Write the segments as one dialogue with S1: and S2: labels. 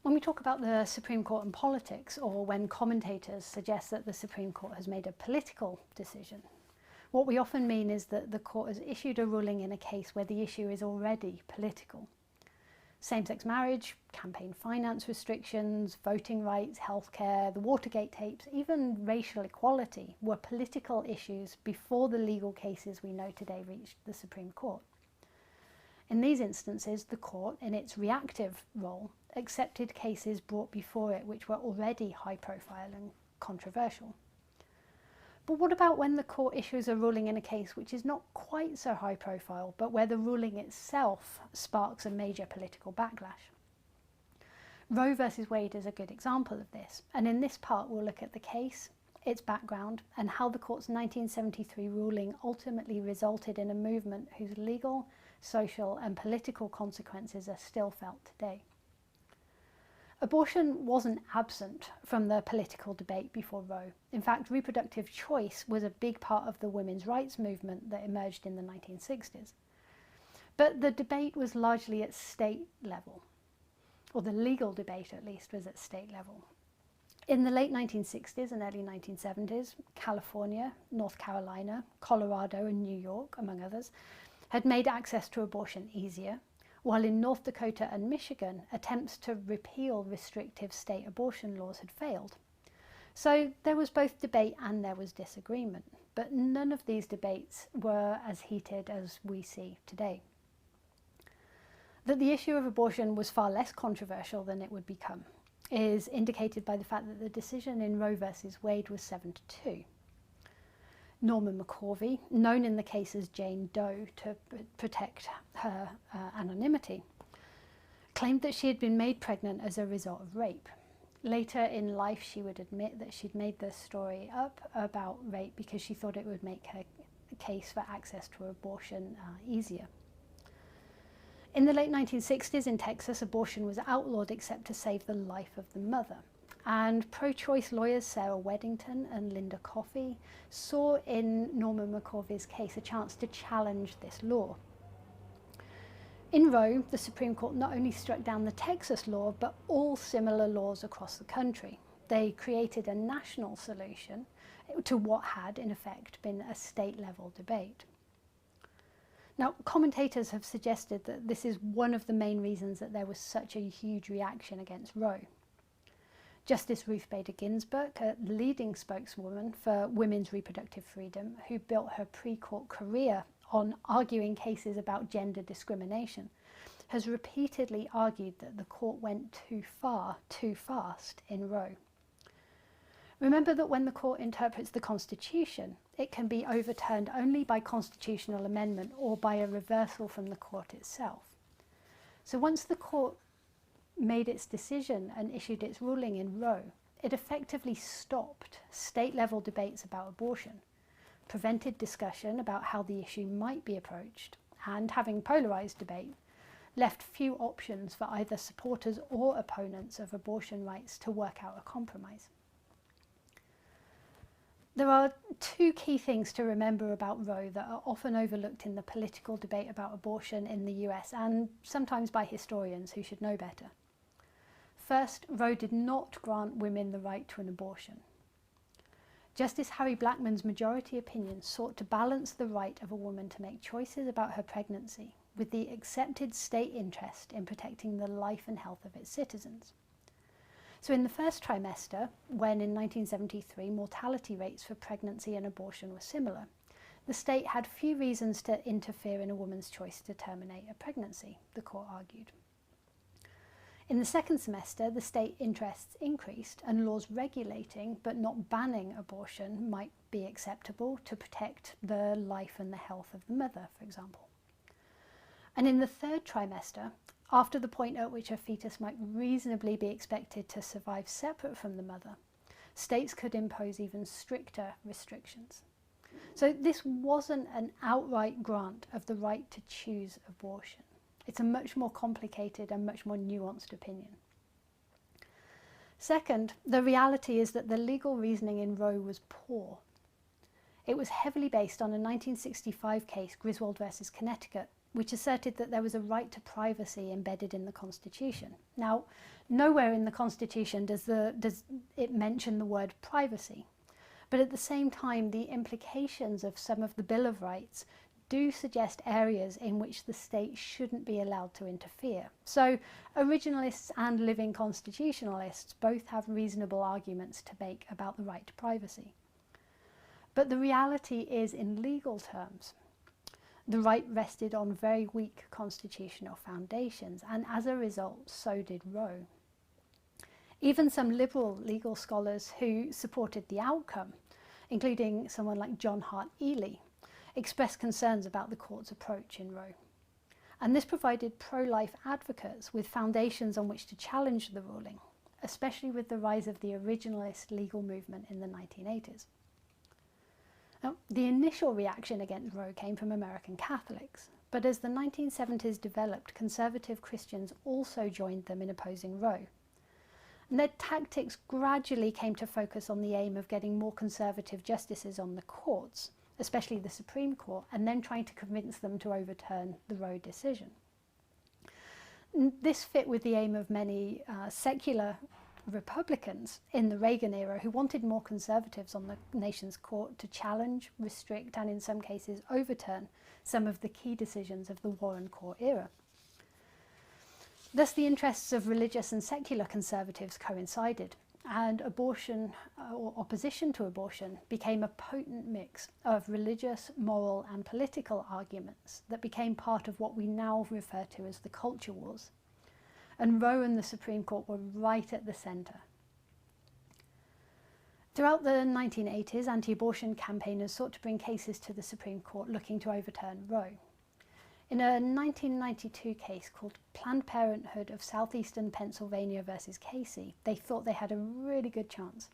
S1: When we talk about the Supreme Court and politics, or when commentators suggest that the Supreme Court has made a political decision, what we often mean is that the court has issued a ruling in a case where the issue is already political. Same-sex marriage, campaign finance restrictions, voting rights, healthcare, the Watergate tapes, even racial equality were political issues before the legal cases we know today reached the Supreme Court. In these instances, the court, in its reactive role, accepted cases brought before it which were already high-profile and controversial. But what about when the court issues a ruling in a case which is not quite so high profile, but where the ruling itself sparks a major political backlash? Roe versus Wade is a good example of this, and in this part we'll look at the case, its background, and how the court's 1973 ruling ultimately resulted in a movement whose legal, social and political consequences are still felt today. Abortion wasn't absent from the political debate before Roe. In fact, reproductive choice was a big part of the women's rights movement that emerged in the 1960s. But the debate was largely at state level, or the legal debate at least was at state level. In the late 1960s and early 1970s, California, North Carolina, Colorado and New York, among others, had made access to abortion easier, while in North Dakota and Michigan, attempts to repeal restrictive state abortion laws had failed. So there was both debate and there was disagreement, but none of these debates were as heated as we see today. That the issue of abortion was far less controversial than it would become is indicated by the fact that the decision in Roe versus Wade was 7-2. Norman McCorvey, known in the case as Jane Doe to protect her anonymity, claimed that she had been made pregnant as a result of rape. Later in life, she would admit that she'd made the story up about rape because she thought it would make her case for access to abortion easier. In the late 1960s in Texas, abortion was outlawed except to save the life of the mother. And pro-choice lawyers Sarah Weddington and Linda Coffey saw in Norman McCorvey's case a chance to challenge this law. In Roe, the Supreme Court not only struck down the Texas law, but all similar laws across the country. They created a national solution to what had, in effect, been a state-level debate. Now, commentators have suggested that this is one of the main reasons that there was such a huge reaction against Roe. Justice Ruth Bader Ginsburg, a leading spokeswoman for women's reproductive freedom, who built her pre-court career on arguing cases about gender discrimination, has repeatedly argued that the court went too far, too fast in Roe. Remember that when the court interprets the Constitution, it can be overturned only by constitutional amendment or by a reversal from the court itself. So once the court made its decision and issued its ruling in Roe, it effectively stopped state-level debates about abortion, prevented discussion about how the issue might be approached, and, having polarised debate, left few options for either supporters or opponents of abortion rights to work out a compromise. There are two key things to remember about Roe that are often overlooked in the political debate about abortion in the US, and sometimes by historians who should know better. First, Roe did not grant women the right to an abortion. Justice Harry Blackmun's majority opinion sought to balance the right of a woman to make choices about her pregnancy with the accepted state interest in protecting the life and health of its citizens. So in the first trimester, when in 1973 mortality rates for pregnancy and abortion were similar, the state had few reasons to interfere in a woman's choice to terminate a pregnancy, the court argued. In the second semester, the state interests increased and laws regulating but not banning abortion might be acceptable to protect the life and the health of the mother, for example. And in the third trimester, after the point at which a fetus might reasonably be expected to survive separate from the mother, states could impose even stricter restrictions. So this wasn't an outright grant of the right to choose abortion. It's a much more complicated and much more nuanced opinion. Second, the reality is that the legal reasoning in Roe was poor. It was heavily based on a 1965 case, Griswold versus Connecticut, which asserted that there was a right to privacy embedded in the Constitution. Now, nowhere in the Constitution does it mention the word privacy, but at the same time, the implications of some of the Bill of Rights do suggest areas in which the state shouldn't be allowed to interfere. So originalists and living constitutionalists both have reasonable arguments to make about the right to privacy. But the reality is, in legal terms, the right rested on very weak constitutional foundations, and as a result, so did Roe. Even some liberal legal scholars who supported the outcome, including someone like John Hart Ely, expressed concerns about the court's approach in Roe. And this provided pro-life advocates with foundations on which to challenge the ruling, especially with the rise of the originalist legal movement in the 1980s. Now, the initial reaction against Roe came from American Catholics, but as the 1970s developed, conservative Christians also joined them in opposing Roe. And their tactics gradually came to focus on the aim of getting more conservative justices on the courts, especially the Supreme Court, and then trying to convince them to overturn the Roe decision. This fit with the aim of many secular Republicans in the Reagan era who wanted more conservatives on the nation's court to challenge, restrict, and in some cases overturn some of the key decisions of the Warren Court era. Thus, the interests of religious and secular conservatives coincided, and abortion or opposition to abortion became a potent mix of religious, moral, and political arguments that became part of what we now refer to as the culture wars. And Roe and the Supreme Court were right at the centre. Throughout the 1980s, anti-abortion campaigners sought to bring cases to the Supreme Court looking to overturn Roe. In a 1992 case called Planned Parenthood of Southeastern Pennsylvania versus Casey, they thought they had a really good chance.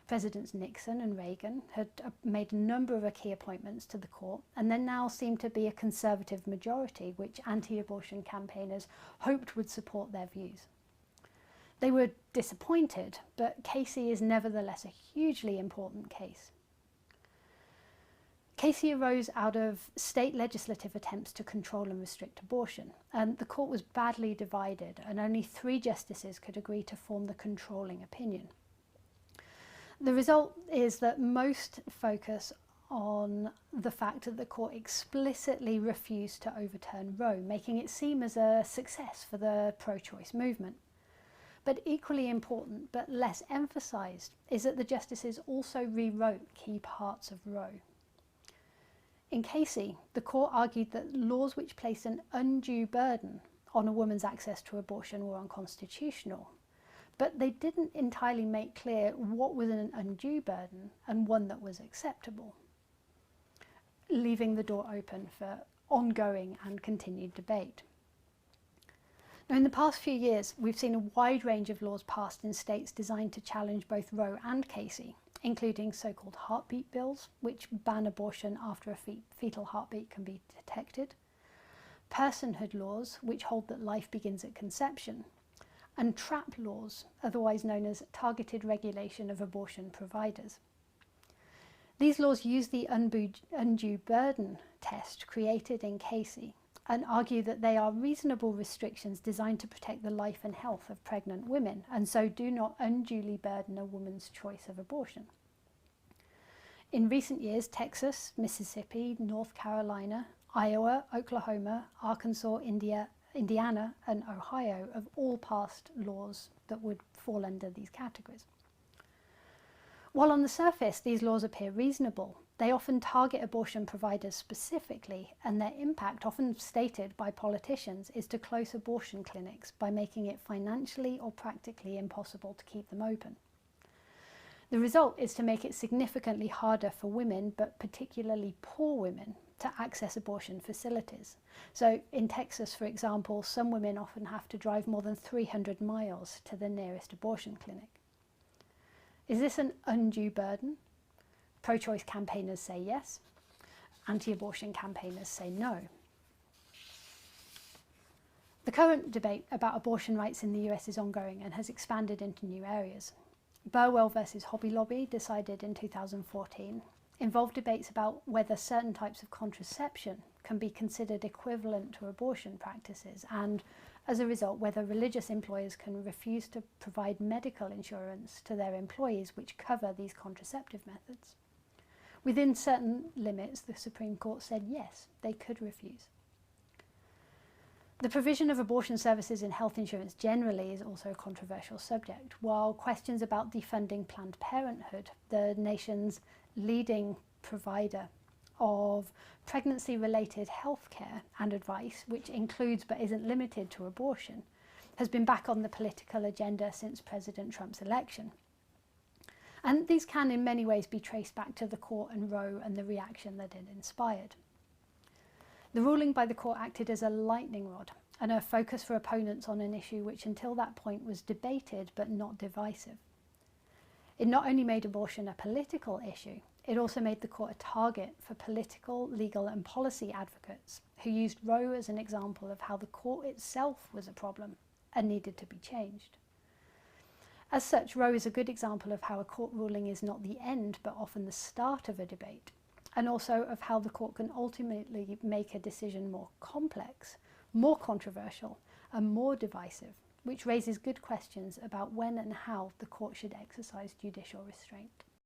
S1: Presidents Nixon and Reagan had made a number of key appointments to the court, and there now seemed to be a conservative majority which anti-abortion campaigners hoped would support their views. They were disappointed, but Casey is nevertheless a hugely important case. Casey arose out of state legislative attempts to control and restrict abortion, and the court was badly divided, and only 3 justices could agree to form the controlling opinion. The result is that most focus on the fact that the court explicitly refused to overturn Roe, making it seem as a success for the pro-choice movement. But equally important, but less emphasised, is that the justices also rewrote key parts of Roe. In Casey, the court argued that laws which placed an undue burden on a woman's access to abortion were unconstitutional, but they didn't entirely make clear what was an undue burden and one that was acceptable, leaving the door open for ongoing and continued debate. Now, in the past few years, we've seen a wide range of laws passed in states designed to challenge both Roe and Casey, including so-called heartbeat bills, which ban abortion after a fetal heartbeat can be detected, personhood laws, which hold that life begins at conception, and trap laws, otherwise known as targeted regulation of abortion providers. These laws use the undue burden test created in Casey and argue that they are reasonable restrictions designed to protect the life and health of pregnant women, and so do not unduly burden a woman's choice of abortion. In recent years, Texas, Mississippi, North Carolina, Iowa, Oklahoma, Arkansas, Indiana, and Ohio have all passed laws that would fall under these categories. While on the surface these laws appear reasonable, they often target abortion providers specifically, and their impact, often stated by politicians, is to close abortion clinics by making it financially or practically impossible to keep them open. The result is to make it significantly harder for women, but particularly poor women, to access abortion facilities. So in Texas, for example, some women often have to drive more than 300 miles to the nearest abortion clinic. Is this an undue burden? Pro-choice campaigners say yes. Anti-abortion campaigners say no. The current debate about abortion rights in the US is ongoing and has expanded into new areas. Burwell versus Hobby Lobby, decided in 2014, involved debates about whether certain types of contraception can be considered equivalent to abortion practices, and as a result, whether religious employers can refuse to provide medical insurance to their employees which cover these contraceptive methods. Within certain limits, the Supreme Court said yes, they could refuse. The provision of abortion services in health insurance generally is also a controversial subject, while questions about defunding Planned Parenthood, the nation's leading provider of pregnancy-related healthcare and advice, which includes but isn't limited to abortion, has been back on the political agenda since President Trump's election. And these can in many ways be traced back to the court and Roe and the reaction that it inspired. The ruling by the court acted as a lightning rod and a focus for opponents on an issue which until that point was debated but not divisive. It not only made abortion a political issue, it also made the court a target for political, legal and policy advocates who used Roe as an example of how the court itself was a problem and needed to be changed. As such, Roe is a good example of how a court ruling is not the end but often the start of a debate, and also of how the court can ultimately make a decision more complex, more controversial and more divisive, which raises good questions about when and how the court should exercise judicial restraint.